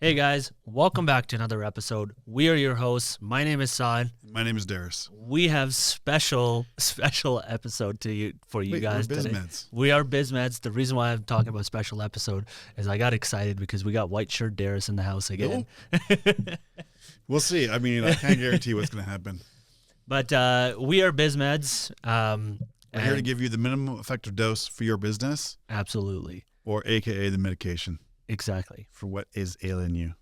Hey guys, welcome back to another episode. We are your hosts. My name is Saad. My name is Darris. We have special episode for you guys we're Biz today. Meds. We are Biz Meds. The reason why I'm talking about special episode is I got excited because we got white shirt Darris in the house again. We'll see. I mean, I can't guarantee what's going to happen. But we are Biz Meds. We're here to give you the minimum effective dose for your business. Absolutely. Or AKA the medication Exactly. for what is ailing you.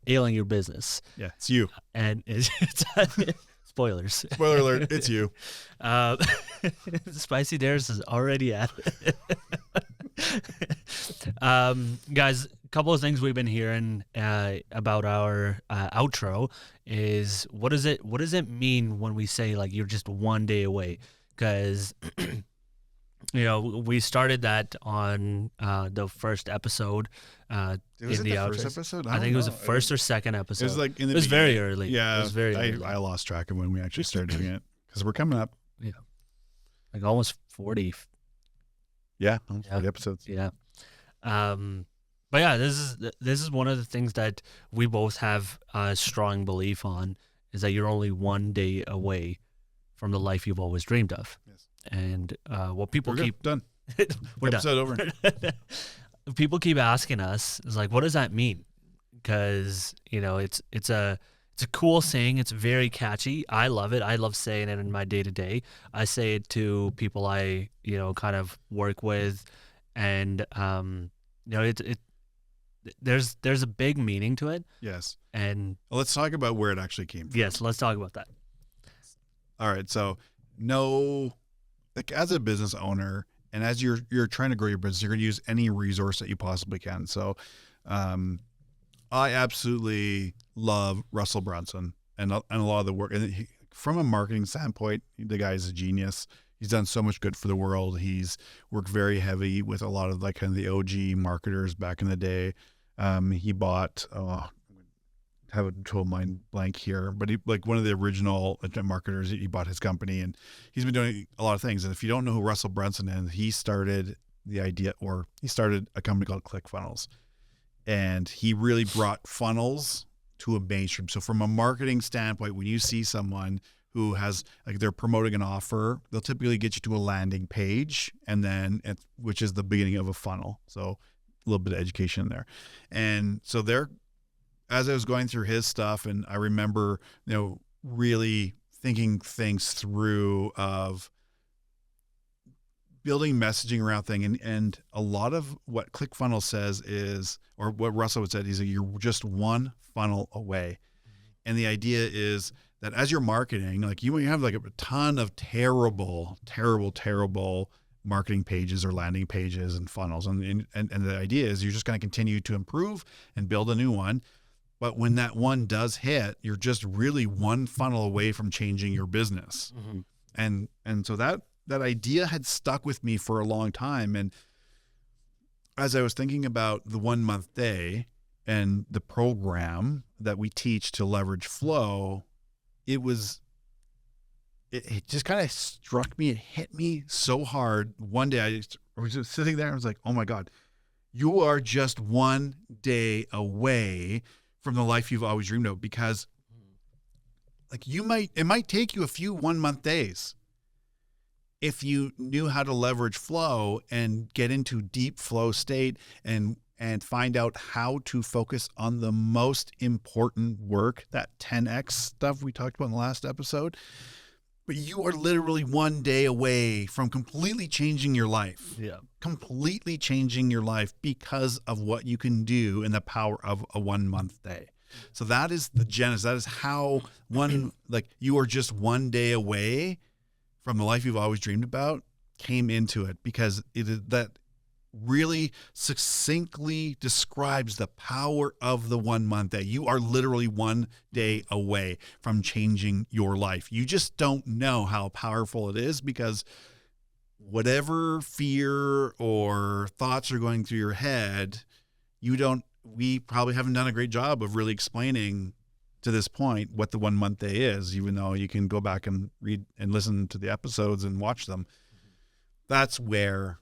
Ailing your business. Yeah, it's you. And it's spoilers. Spoiler alert, it's you. Spicy Darris is already at it. Guys, a couple of things we've been hearing about our outro is what does it mean when we say like you're just one day away? Because we started that on the first episode. Was it the first episode? I think it was the first or second episode. It was like it was very early. Yeah, it was very early. I lost track of when we actually started doing it because we're coming up. Yeah, like almost 40. Yeah, almost 40 episodes. Yeah. But yeah, this is one of the things that we both have a strong belief on is that you're only one day away from the life you've always dreamed of. Yes. And what people we're keep done. We're episode done. over. People keep asking us is like, what does that mean? Because it's a cool saying. It's very catchy. I love it. I love saying it in my day to day. I say it to people I kind of work with, and there's a big meaning to it. Yes. And let's talk about where it actually came from. Yes, let's talk about that. All right. So as a business owner and as you're trying to grow your business, you're going to use any resource that you possibly can. So I absolutely love Russell Brunson and a lot of the work. And from a marketing standpoint, the guy's a genius. He's done so much good for the world. He's worked very heavy with a lot of like kind of the OG marketers back in the day. He bought, have a total mind blank here, but he like one of the original marketers. He bought his company, and he's been doing a lot of things. And if you don't know who Russell Brunson is, he started a company called ClickFunnels, and he really brought funnels to a mainstream. So from a marketing standpoint, when you see someone who has like they're promoting an offer, they'll typically get you to a landing page, and then which is the beginning of a funnel. So a little bit of education there, and so as I was going through his stuff, and I remember, really thinking things through of building messaging around thing. And a lot of what ClickFunnels says is, or what Russell would say, is that you're just one funnel away. And the idea is that as you're marketing, like you have like a ton of terrible marketing pages or landing pages and funnels. And the idea is you're just going to continue to improve and build a new one. But when that one does hit, you're just really one funnel away from changing your business. Mm-hmm. And so that idea had stuck with me for a long time. And as I was thinking about the 1 month day and the program that we teach to leverage flow, it just kind of struck me. It hit me so hard. One day I was just sitting there and I was like, oh my God, you are just one day away from the life you've always dreamed of, because like it might take you a few 1 month days if you knew how to leverage flow and get into deep flow state and find out how to focus on the most important work, that 10x stuff we talked about in the last episode. But you are literally one day away from completely changing your life. Yeah. Completely changing your life because of what you can do in the power of a 1 month day. So that is the genesis. That is how you are just one day away from the life you've always dreamed about came into it, because it is that really succinctly describes the power of the 1 month day. You are literally one day away from changing your life. You just don't know how powerful it is, because whatever fear or thoughts are going through your head, we probably haven't done a great job of really explaining to this point what the 1 month day is, even though you can go back and read and listen to the episodes and watch them. That's where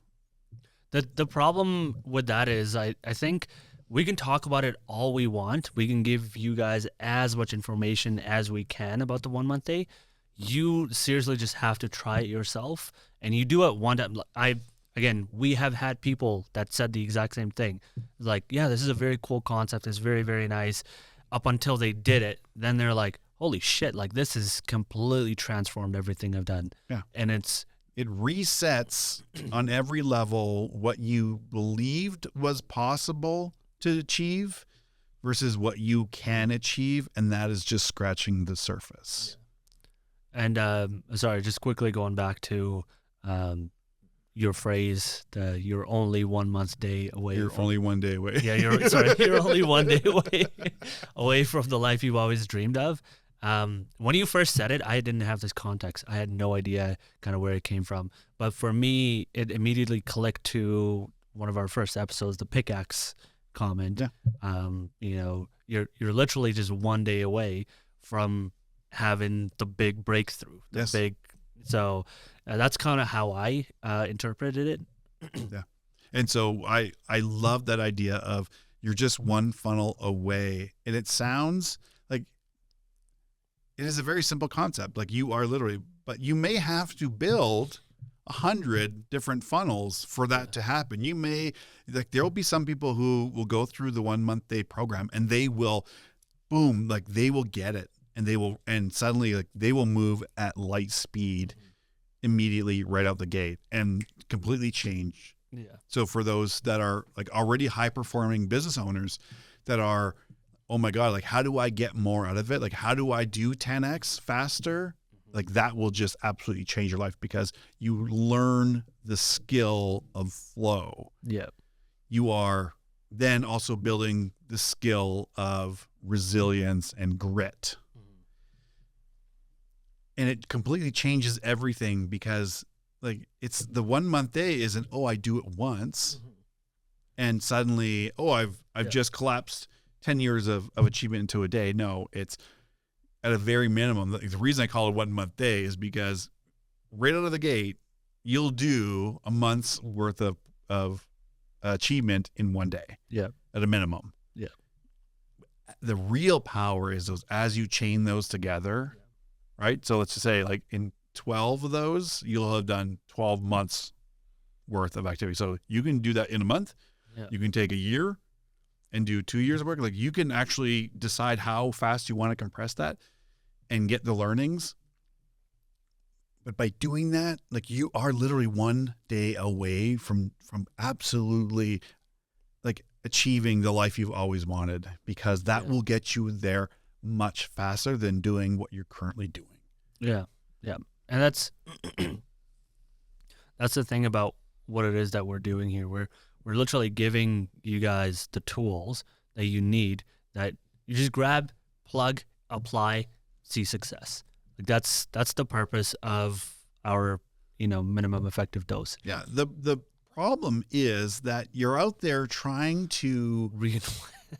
the problem with that is I think we can talk about it all we want. We can give you guys as much information as we can about the 1 month day. You seriously just have to try it yourself, and you do it one time. Again, we have had people that said the exact same thing. Like, yeah, this is a very cool concept. It's very, very nice. Up until they did it, then they're like, holy shit, like this has completely transformed everything I've done. Yeah. And it resets on every level what you believed was possible to achieve versus what you can achieve, and that is just scratching the surface. And sorry, just quickly going back to your phrase, you're only 1 month day away. You're only 1 day away. Yeah, you're only 1 day away from the life you've always dreamed of. When you first said it, I didn't have this context. I had no idea kind of where it came from. But for me, it immediately clicked to one of our first episodes, the pickaxe comment. Yeah. You're literally just 1 day away from having the big breakthrough. Yes. So that's kind of how I interpreted it. Yeah. And so I love that idea of you're just one funnel away. And it sounds like it is a very simple concept. Like you are literally, but you may have to build 100 different funnels for that to happen. You may, like, there will be some people who will go through the 1 month day program and they will, boom, like they will get it. And suddenly like they will move at light speed immediately right out the gate and completely change. Yeah. So for those that are like already high performing business owners that are, oh my God, like how do I get more out of it? Like how do I do 10x faster? Like that will just absolutely change your life because you learn the skill of flow. Yeah. You are then also building the skill of resilience and grit. And it completely changes everything because like it's the 1 month day isn't, oh, I do it once and suddenly, oh, I've just collapsed 10 years of achievement into a day. No, it's at a very minimum. The reason I call it 1 month day is because right out of the gate, you'll do a month's worth of achievement in 1 day. Yeah. At a minimum. Yeah. The real power is those as you chain those together. Right? So let's just say like in 12 of those, you'll have done 12 months worth of activity. So you can do that in a month. Yeah. You can take a year and do 2 years of work. Like you can actually decide how fast you want to compress that and get the learnings. But by doing that, like you are literally 1 day away from absolutely like achieving the life you've always wanted, because that will get you there much faster than doing what you're currently doing. Yeah. Yeah. And that's the thing about what it is that we're doing here. We're literally giving you guys the tools that you need, that you just grab, plug, apply, see success. Like that's the purpose of our, minimum effective dose. Yeah. The problem is that you're out there trying to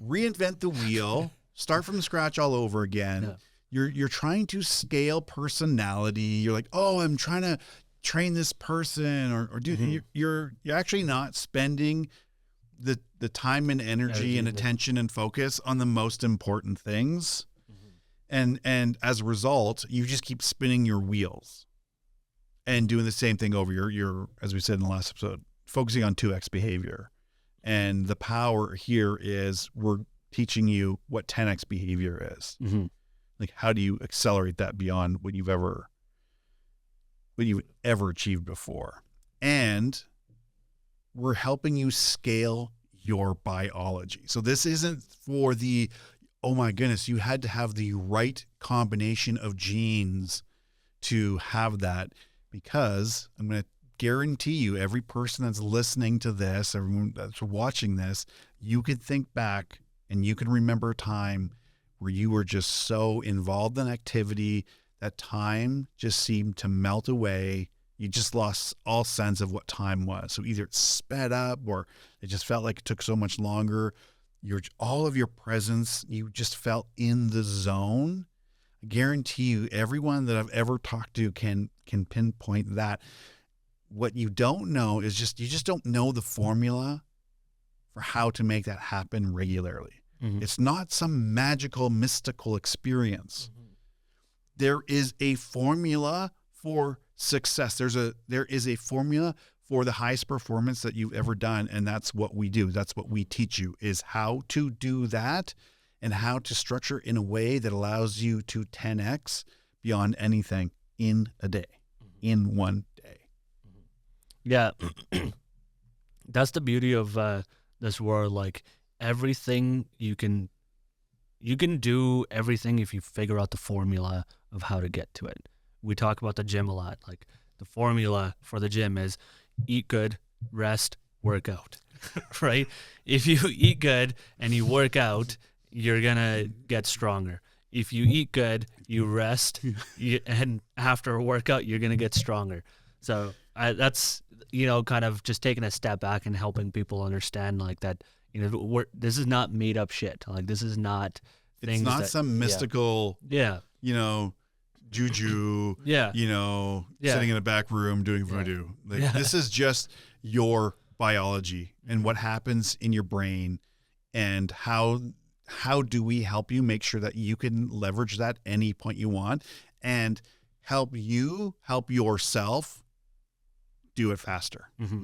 reinvent the wheel, start from scratch all over again. Yeah. You're trying to scale personality. You're like, oh, I'm trying to train this person or do you're actually not spending the time and energy and attention and focus on the most important things. And as a result, you just keep spinning your wheels and doing the same thing over. You're, as we said in the last episode, focusing on 2x behavior. And the power here is we're teaching you what 10x behavior is. Like, how do you accelerate that beyond what you've ever achieved before? And we're helping you scale your biology. So this isn't for the, oh my goodness, you had to have the right combination of genes to have that, because I'm going to guarantee you, every person that's listening to this, everyone that's watching this, you could think back and you can remember a time where you were just so involved in activity that time just seemed to melt away. You just lost all sense of what time was. So either it sped up or it just felt like it took so much longer. All of your presence, you just felt in the zone. I guarantee you, everyone that I've ever talked to can pinpoint that. What you don't know is you just don't know the formula for how to make that happen regularly. Mhm. It's not some magical, mystical experience. There is a formula for success. There is a formula for the highest performance that you've ever done, and that's what we do. That's what we teach you, is how to do that and how to structure in a way that allows you to 10x beyond anything in a day, in one day. Yeah. That's the beauty of this world. Like, everything you can do everything if you figure out the formula of how to get to it. We talk about the gym a lot. Like, the formula for the gym is eat good, rest, work out. Right? If you eat good and you work out, you're gonna get stronger. If you eat good, you rest, and after a workout, you're gonna get stronger. So that's, kind of just taking a step back and helping people understand, like, that, this is not made up shit. Like, this is not things. It's not that, some mystical, yeah, juju, yeah, sitting in a back room doing voodoo. This is just your biology and what happens in your brain, and how do we help you make sure that you can leverage that any point you want, and help yourself do it faster. Mm-hmm.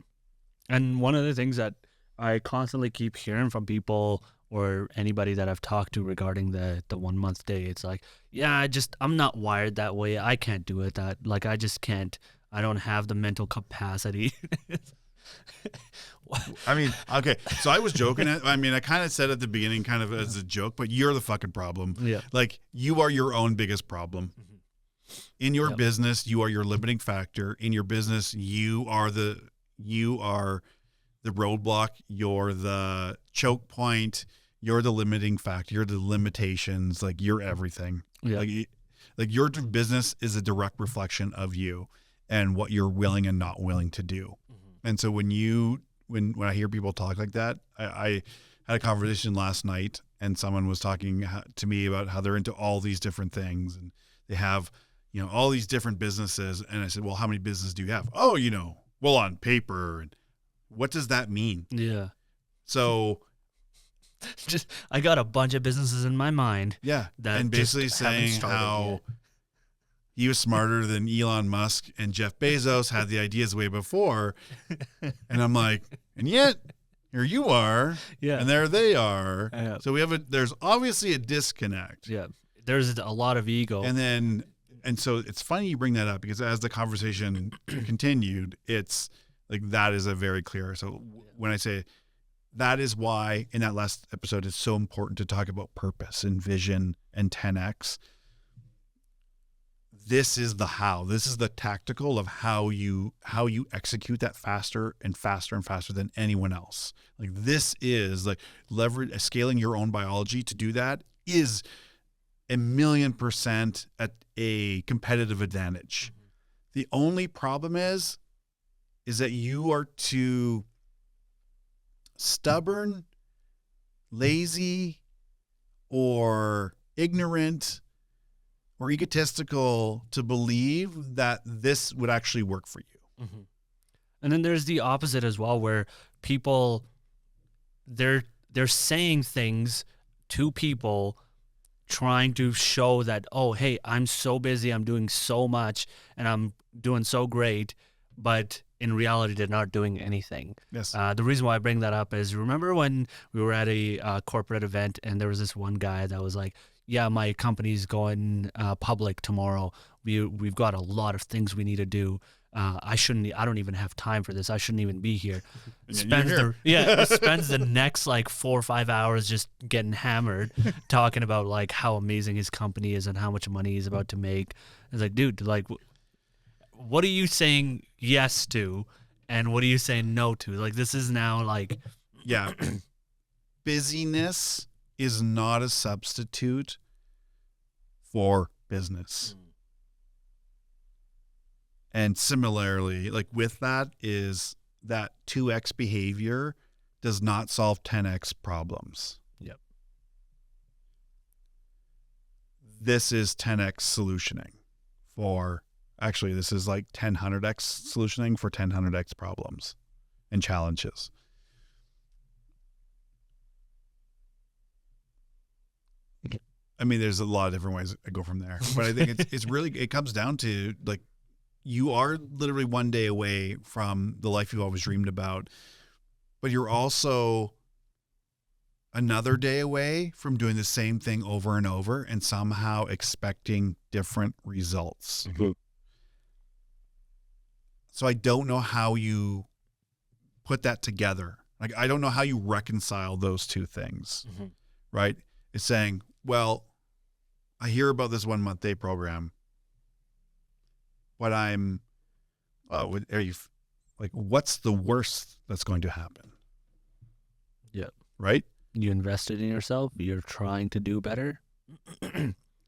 And one of the things that I constantly keep hearing from people or anybody that I've talked to regarding the 1 month day, it's like, yeah, I'm not wired that way. I can't do it. I just can't. I don't have the mental capacity. I mean, okay, so I was joking. I kind of said at the beginning kind of as a joke, but you're the fucking problem. Yeah. Like, you are your own biggest problem. In your business, you are your limiting factor. In your business, you are the roadblock. You're the choke point. You're the limiting factor. You're the limitations. Like, you're everything. Yeah. Like your business is a direct reflection of you and what you're willing and not willing to do. And so when I hear people talk like that, I had a conversation last night, and someone was talking to me about how they're into all these different things, and they have, all these different businesses. And I said, well, how many businesses do you have? Oh, well, on paper. And what does that mean? Yeah. So I got a bunch of businesses in my mind. Yeah. That and basically saying how he was smarter than Elon Musk and Jeff Bezos, had the ideas way before. And I'm like, and yet here you are. Yeah. And there they are. Yeah. So there's obviously a disconnect. Yeah. There's a lot of ego. And so it's funny you bring that up, because as the conversation continued, it's like, that is a very clear. So when I say, that is why in that last episode, it's so important to talk about purpose and vision and 10X. This is the how. This is the tactical of how you execute that faster and faster and faster than anyone else. Like, this is like scaling your own biology to do that is 1,000,000% at a competitive advantage. The only problem is that you are too stubborn, lazy, or ignorant, or egotistical to believe that this would actually work for you. Mm-hmm. And then there's the opposite as well, where people, they're saying things to people trying to show that, oh, hey, I'm so busy, I'm doing so much, and I'm doing so great, but in reality, they're not doing anything. Yes. The reason why I bring that up is, remember when we were at a corporate event and there was this one guy that was like, yeah, my company's going public tomorrow. We've got a lot of things we need to do. I don't even have time for this. I shouldn't even be here. Spends the next like 4 or 5 hours just getting hammered, talking about like how amazing his company is and how much money he's about to make. It's like, dude, like, what are you saying yes to, and what are you saying no to? Like, this is now like, yeah, busyness is not a substitute for business. And similarly, like with that, is that 2X behavior does not solve 10X problems. Yep. This is 10X solutioning for, actually, this is like 100X solutioning for 100X problems and challenges. I mean, there's a lot of different ways I go from there, but I think it's really, it comes down to like, you are literally one day away from the life you've always dreamed about, but you're also another day away from doing the same thing over and over and somehow expecting different results. Mm-hmm. So I don't know how you put that together. Like, I don't know how you reconcile those two things, Mm-hmm. right? It's saying, well, I hear about this 1 month day program, but what's the worst that's going to happen? Yeah. Right? You invested in yourself. You're trying to do better.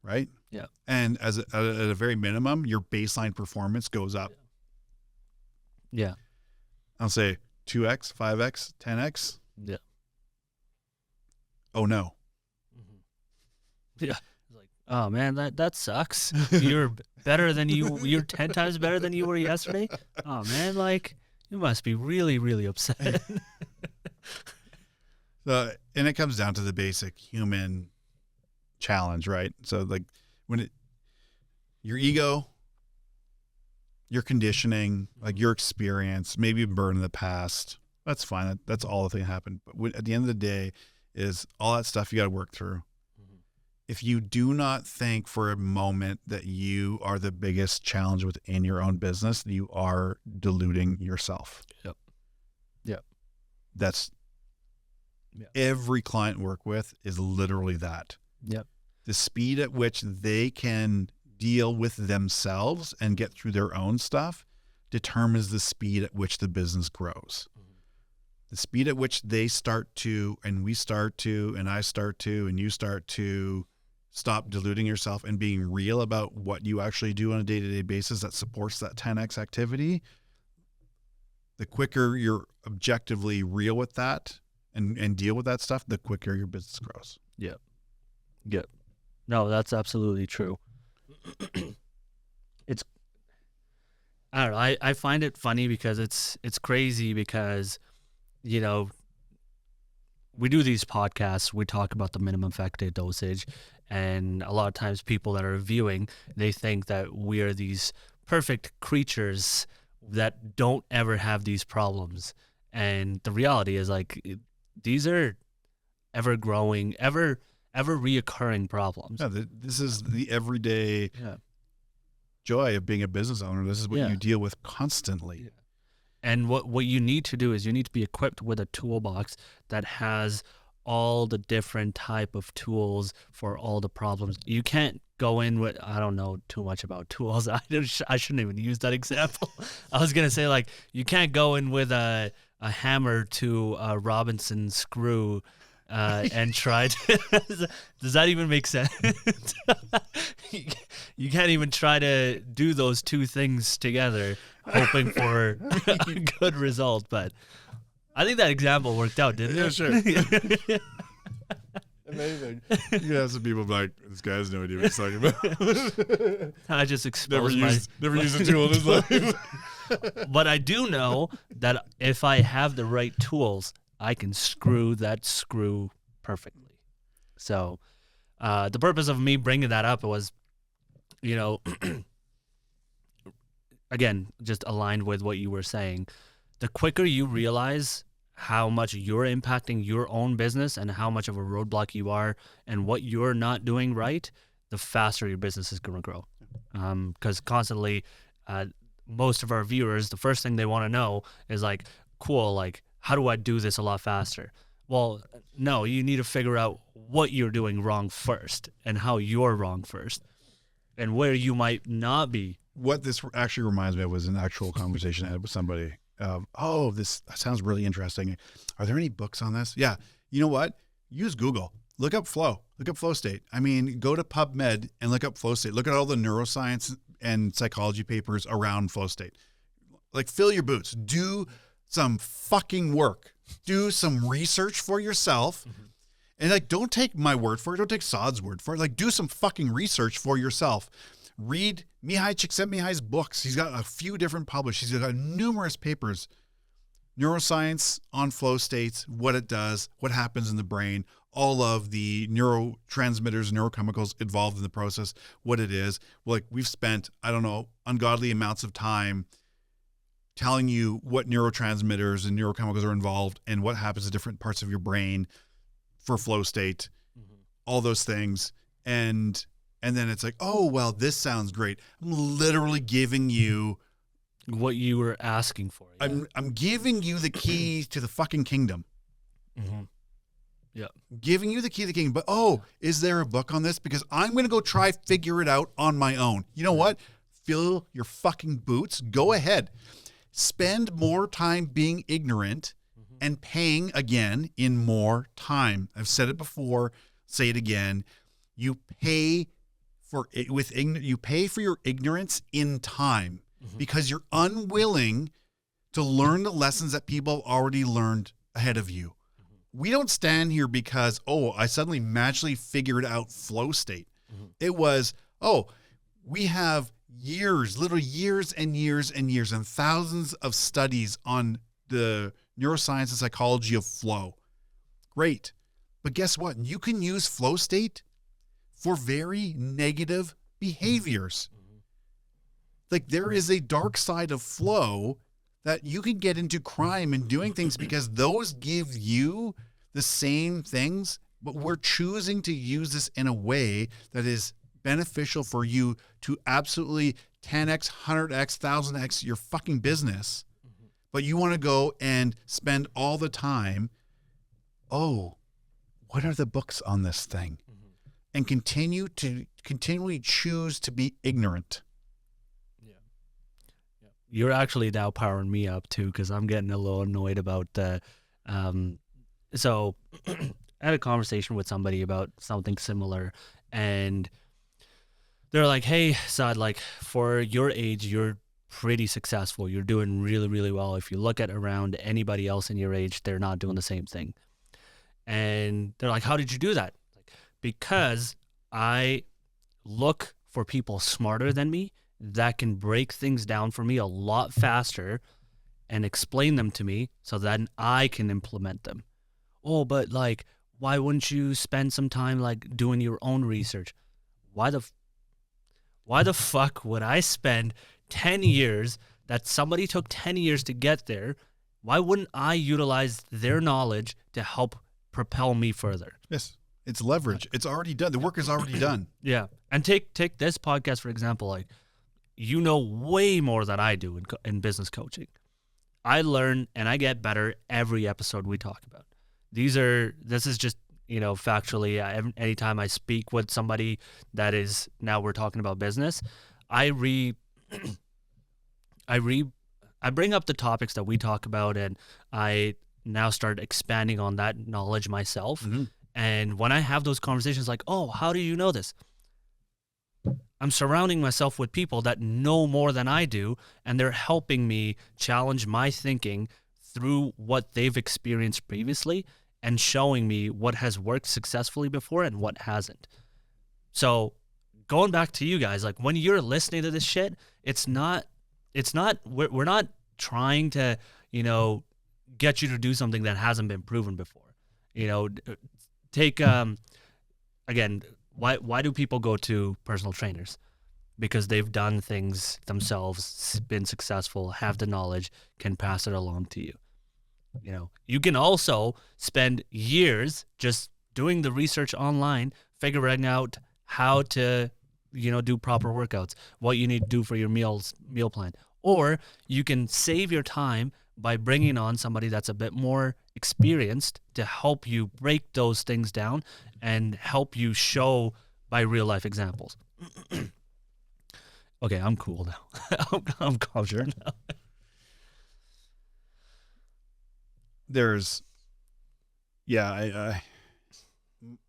Right? Yeah. And at a very minimum, your baseline performance goes up. Yeah. I'll say 2x, 5x, 10x. Yeah. Oh no. Mm-hmm. Yeah. Like, oh man, that sucks. You're better than you're 10 times better than you were yesterday. Oh man, like you must be really, really upset. And it comes down to the basic human challenge, right? So like your ego, your conditioning, like your experience, maybe you've burned in the past. That's fine. That's all the thing that happened. But at the end of the day is all that stuff you got to work through. Mm-hmm. If you do not think for a moment that you are the biggest challenge within your own business, you are deluding yourself. Yep. Yep. That's every client I work with is literally that. Yep. The speed at which they can deal with themselves and get through their own stuff determines the speed at which the business grows. Mm-hmm. The speed at which they start to, and we start to, and I start to, and you start to stop deluding yourself and being real about what you actually do on a day-to-day basis that supports that 10x activity, the quicker you're objectively real with that and deal with that stuff, the quicker your business grows. Yeah. Yeah. No, that's absolutely true. I don't know. I find it funny because it's crazy because, you know, we do these podcasts, we talk about the minimum effective dosage, and a lot of times people that are viewing, they think that we are these perfect creatures that don't ever have these problems. And the reality is like these are ever growing, ever reoccurring problems. Yeah, this is the everyday joy of being a business owner. This is what you deal with constantly. Yeah. And what you need to do is you need to be equipped with a toolbox that has all the different type of tools for all the problems. You can't go in with, I don't know too much about tools. I shouldn't even use that example. I was going to say, like, you can't go in with a hammer to a Robinson screw and try to, does that even make sense? You can't even try to do those two things together, hoping for a good result. But I think that example worked out, didn't it? Yeah, sure. Amazing. You can have some people be like, this guy has no idea what he's talking about. I just exposed never used a tool in his life. But I do know that if I have the right tools, I can screw that screw perfectly. So the purpose of me bringing that up was, you know, again, just aligned with what you were saying. The quicker you realize how much you're impacting your own business and how much of a roadblock you are and what you're not doing right, the faster your business is going to grow. Because constantly, most of our viewers, the first thing they want to know is like, cool, like, how do I do this a lot faster? Well, no, you need to figure out what you're doing wrong first and how you're wrong first and where you might not be. What this actually reminds me of was an actual conversation I had with somebody. This sounds really interesting. Are there any books on this? Yeah. You know what? Use Google. Look up flow. Look up flow state. I mean, go to PubMed and look up flow state. Look at all the neuroscience and psychology papers around flow state. Like, fill your boots. Do some fucking work. Do some research for yourself. Mm-hmm. And like, don't take my word for it. Don't take Saad's word for it. Like, do some fucking research for yourself. Read Mihai Csikszentmihalyi's books. He's got a few different published. He's got numerous papers. Neuroscience on flow states, what it does, what happens in the brain, all of the neurotransmitters, neurochemicals involved in the process, what it is. Like we've spent, I don't know, ungodly amounts of time telling you what neurotransmitters and neurochemicals are involved and what happens to different parts of your brain for flow state, all those things. And then it's like, oh, well, this sounds great. I'm literally giving you what you were asking for. Yeah. I'm giving you the key to the fucking kingdom. Yeah. Giving you the key to the kingdom. But, oh, is there a book on this? Because I'm going to go try figure it out on my own. You know what? Fill your fucking boots. Go ahead. Spend more time being ignorant and paying again in more time. I've said it before. Say it again. You pay for your ignorance in time because you're unwilling to learn the lessons that people have already learned ahead of you. We don't stand here because, oh, I suddenly magically figured out flow state. It was, oh, we have years, literally years and years and years and thousands of studies on the neuroscience and psychology of flow. Great. But guess what? You can use flow state for very negative behaviors. Like there is a dark side of flow that you can get into crime and doing things because those give you the same things, but we're choosing to use this in a way that is beneficial for you to absolutely 10x, 100x, 1000x your fucking business. But you want to go and spend all the time, oh, what are the books on this thing? And continually choose to be ignorant. You're actually now powering me up too, because I'm getting a little annoyed about the. So, I had a conversation with somebody about something similar, and they're like, "Hey, Saad, like for your age, you're pretty successful. You're doing really, really well. If you look at around anybody else in your age, they're not doing the same thing." And they're like, "How did you do that?" Like, because I look for people smarter than me that can break things down for me a lot faster and explain them to me so that I can implement them. Oh, but like, why wouldn't you spend some time like doing your own research? Why the fuck would I spend 10 years that somebody took 10 years to get there? Why wouldn't I utilize their knowledge to help propel me further? Yes. It's leverage. It's already done. The work is already done. Yeah. And take this podcast, for example. Like, you know way more than I do in business coaching. I learn and I get better every episode we talk about. This is just, factually, anytime I speak with somebody that is, now we're talking about business, I bring up the topics that we talk about, and I now start expanding on that knowledge myself. And when I have those conversations like, oh, how do you know this? I'm surrounding myself with people that know more than I do, and they're helping me challenge my thinking through what they've experienced previously and showing me what has worked successfully before and what hasn't. So going back to you guys, like when you're listening to this shit, we're not trying to, get you to do something that hasn't been proven before. Take, again, why do people go to personal trainers? Because they've done things themselves, been successful, have the knowledge, can pass it along to you. You can also spend years just doing the research online, figuring out how to, do proper workouts, what you need to do for your meal plan. Or you can save your time by bringing on somebody that's a bit more experienced to help you break those things down and help you show by real life examples. Okay, I'm cool now. I'm kosher now.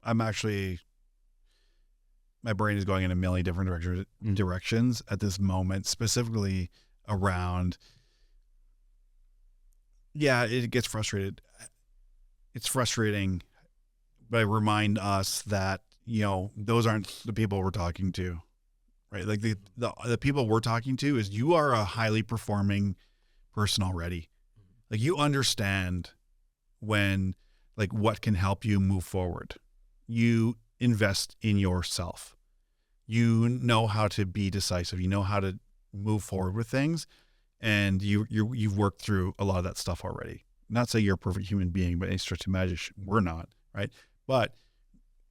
I'm actually, my brain is going in a million different directions at this moment, specifically around, it gets frustrated. It's frustrating, but I remind us that, those aren't the people we're talking to, right? Like the people we're talking to is you are a highly performing person already. Like you understand when like what can help you move forward. You invest in yourself. You know how to be decisive. You know how to move forward with things, and you've worked through a lot of that stuff already. Not say you're a perfect human being, but any stretch of imagination, we're not, right? But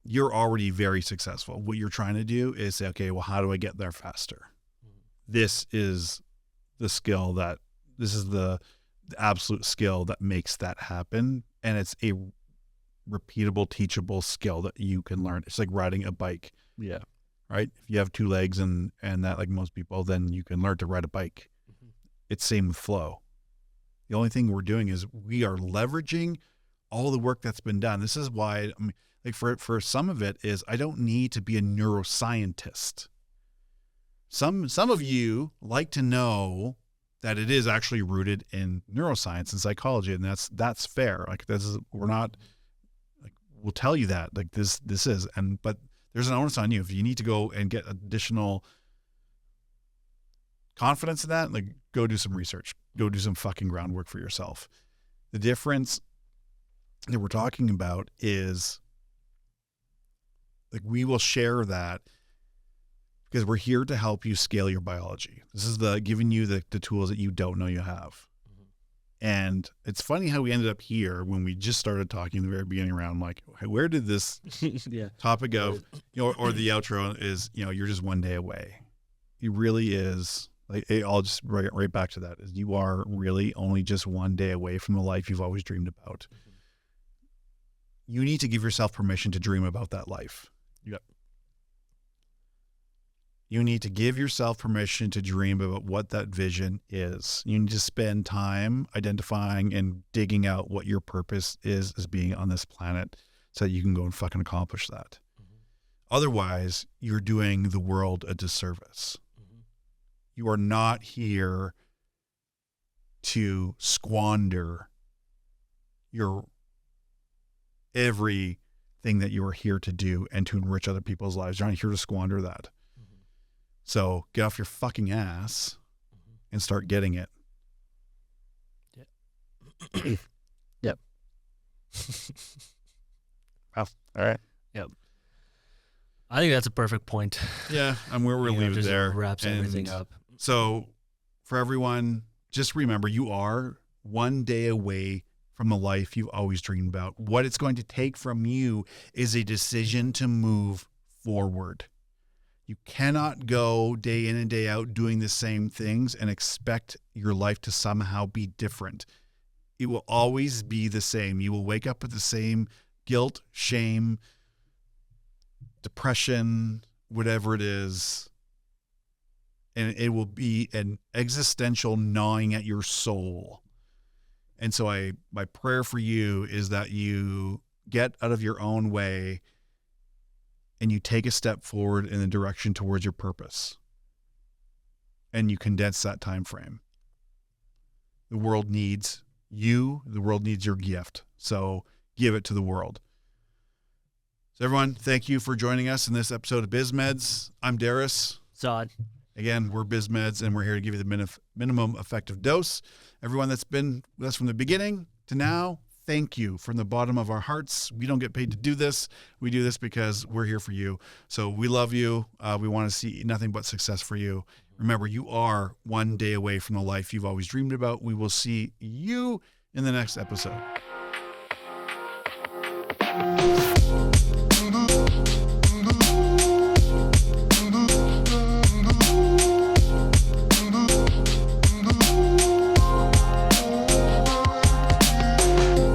you're already very successful. What you're trying to do is say, okay, well, how do I get there faster? This is the skill this is the absolute skill that makes that happen. And it's a repeatable, teachable skill that you can learn. It's like riding a bike. Yeah. Right? If you have 2 legs and that, like most people, then you can learn to ride a bike. It's same with flow. The only thing we're doing is we are leveraging all the work that's been done. This is why, I mean, like for some of it is I don't need to be a neuroscientist. Some of you like to know that it is actually rooted in neuroscience and psychology, and that's fair. Like we're not like we'll tell you that like this is, but there's an onus on you. If you need to go and get additional confidence in that, like go do some research, go do some fucking groundwork for yourself. The difference that we're talking about is like we will share that because we're here to help you scale your biology. This is giving you the tools that you don't know you have. And it's funny how we ended up here when we just started talking in the very beginning around like, hey, where did this topic go? Or the outro is, you're just one day away. It really is. Like, I'll just right back to that is you are really only just one day away from the life you've always dreamed about. You need to give yourself permission to dream about that life. Yep. You need to give yourself permission to dream about what that vision is. You need to spend time identifying and digging out what your purpose is as being on this planet so that you can go and fucking accomplish that. Otherwise, you're doing the world a disservice. You are not here to squander your everything that you are here to do and to enrich other people's lives. You're not here to squander that. So get off your fucking ass and start getting it. Yeah. Yep. Wow. All right. Yep. I think that's a perfect point. Yeah, and we'll leave it there. Wraps everything up. So for everyone, just remember you are one day away from the life you've always dreamed about. What it's going to take from you is a decision to move forward. You cannot go day in and day out doing the same things and expect your life to somehow be different. It will always be the same. You will wake up with the same guilt, shame, depression, whatever it is. And it will be an existential gnawing at your soul. And so my prayer for you is that you get out of your own way and you take a step forward in the direction towards your purpose. And you condense that time frame. The world needs you. The world needs your gift. So give it to the world. So everyone, thank you for joining us in this episode of Biz Meds. I'm Darris. Saad. Again, we're Biz Meds, and we're here to give you the minimum effective dose. Everyone that's been with us from the beginning to now, thank you from the bottom of our hearts. We don't get paid to do this. We do this because we're here for you. So we love you. We want to see nothing but success for you. Remember, you are one day away from the life you've always dreamed about. We will see you in the next episode.